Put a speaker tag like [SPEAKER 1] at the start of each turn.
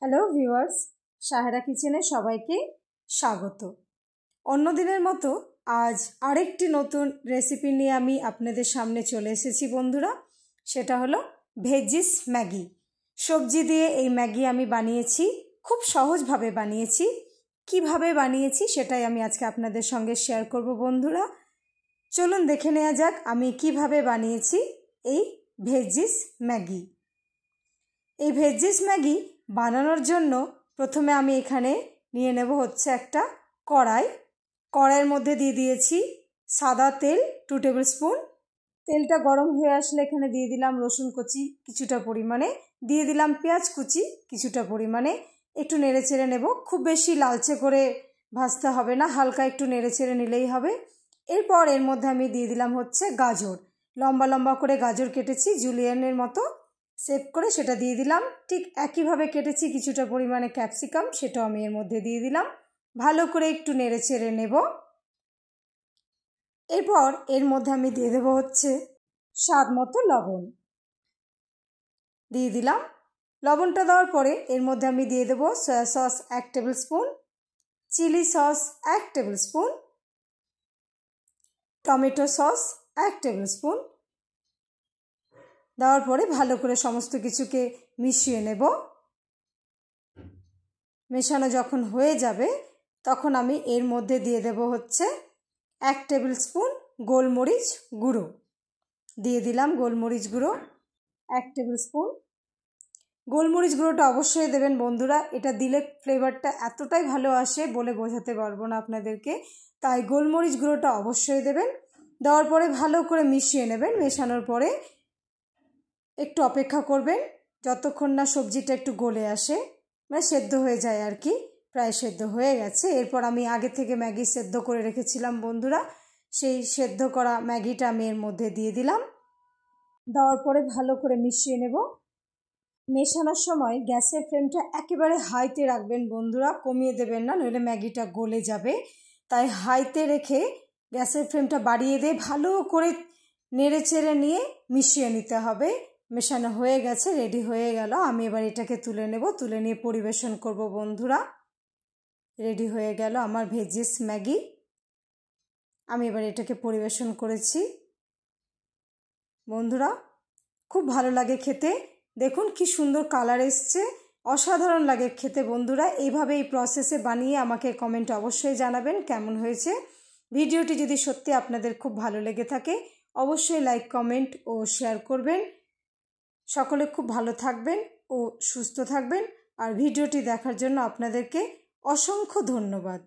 [SPEAKER 1] Hello viewers, Sahera কিচেনে সবাইকে স্বাগত। অন্য দিনের মতো আজ আরেকটি নতুন রেসিপি নিয়ে আমি আপনাদের সামনে চলে এসেছি বন্ধুরা। সেটা হলো ভেজিস ম্যাগি। সবজি দিয়ে এই ম্যাগি আমি বানিয়েছি, খুব সহজভাবে বানিয়েছি। কিভাবে বানিয়েছি সেটাই আমি আজকে আপনাদের সঙ্গে শেয়ার করব বন্ধুরা। চলুন দেখে নেওয়া যাক আমি কিভাবে বানিয়েছি এই ভেজিস ম্যাগি। এই ভেজিস ম্যাগি বানানোর জন্য প্রথমে আমি এখানে নিয়ে নেব হচ্ছে একটা কড়াইয়ের মধ্যে দিয়ে দিয়েছি সাদা তেল 2 টেবিল স্পুন। তেলটা গরম হয়ে আসলে এখানে দিয়ে দিলাম রসুন কুচি কিছুটা পরিমাণে, দিয়ে দিলাম পেঁয়াজ কুচি কিছুটা পরিমাণে। একটু নেড়ে চেড়ে নেব, খুব বেশি লালচে করে ভাজতে হবে না, হালকা একটু নেড়ে চেড়ে নিলেই হবে। এরপর এর মধ্যে আমি দিয়ে দিলাম হচ্ছে গাজর, লম্বা লম্বা করে গাজর কেটেছি জুলিয়ানের মতো সেভ করে, সেটা দিয়ে দিলাম। ঠিক একইভাবে কেটেছি কিছুটা পরিমাণে ক্যাপসিকাম, সেটাও আমি এর মধ্যে দিয়ে দিলাম। ভালো করে একটু নেড়ে চেড়ে নেব। এরপর এর মধ্যে আমি দিয়ে দেবো হচ্ছে স্বাদ মতো লবণ, দিয়ে দিলাম। লবণটা দেওয়ার পরে এর মধ্যে আমি দিয়ে দেবো soy sauce 1 tablespoon, chilli sauce 1 tablespoon, tomato sauce 1 tablespoon. দেওয়ার পরে ভালো করে সমস্ত কিছুকে মিশিয়ে নেব। মেশানো যখন হয়ে যাবে তখন আমি এর মধ্যে দিয়ে দেব হচ্ছে 1 টেবিল স্পুন গোলমরিচ গুঁড়ো, দিয়ে দিলাম গোলমরিচ গুঁড়ো 1 টেবিল স্পুন। গোলমরিচ গুঁড়োটা অবশ্যই দেবেন বন্ধুরা, এটা দিলে ফ্লেভারটা এতটাই ভালো আসে বলে বোঝাতে পারবো না আপনাদেরকে, তাই গোলমরিচ গুঁড়োটা অবশ্যই দেবেন। দেওয়ার পরে ভালো করে মিশিয়ে নেবেন। মেশানোর পরে একটু অপেক্ষা করবেন যতক্ষণ না সবজিটা একটু গলে আসে, মানে সেদ্ধ হয়ে যায় আর কি। প্রায় সেদ্ধ হয়ে গেছে। এরপর আমি আগে থেকে ম্যাগি সেদ্ধ করে রেখেছিলাম বন্ধুরা, সেই সেদ্ধ করা ম্যাগিটা আমি এর মধ্যে দিয়ে দিলাম। দেওয়ার পরে ভালো করে মিশিয়ে নেব। মেশানোর সময় গ্যাসের ফ্লেমটা একেবারে হাইতে রাখবেন বন্ধুরা, কমিয়ে দেবেন না, নইলে ম্যাগিটা গলে যাবে। তাই হাইতে রেখে গ্যাসের ফ্লেমটা বাড়িয়ে দিয়ে ভালো করে নেড়ে চেড়ে নিয়ে মিশিয়ে নিতে হবে। মেশানো হয়ে গেছে, রেডি হয়ে গেল। আমি এবার এটাকে তুলে নেব, তুলে নিয়ে পরিবেশন করব বন্ধুরা। রেডি হয়ে গেল আমার ভেজিস ম্যাগি। আমি এবার এটাকে পরিবেশন করেছি বন্ধুরা। খুব ভালো লাগে খেতে, দেখুন কি সুন্দর কালার এসছে, অসাধারণ লাগে খেতে বন্ধুরা। এইভাবে এই প্রসেসে বানিয়ে আমাকে কমেন্টে অবশ্যই জানাবেন কেমন হয়েছে। ভিডিওটি যদি সত্যি আপনাদের খুব ভালো লেগে থাকে অবশ্যই লাইক কমেন্ট ও শেয়ার করবেন। সকলে খুব ভালো থাকবেন ও সুস্থ থাকবেন। আর ভিডিওটি দেখার জন্য আপনাদেরকে অসংখ্য ধন্যবাদ।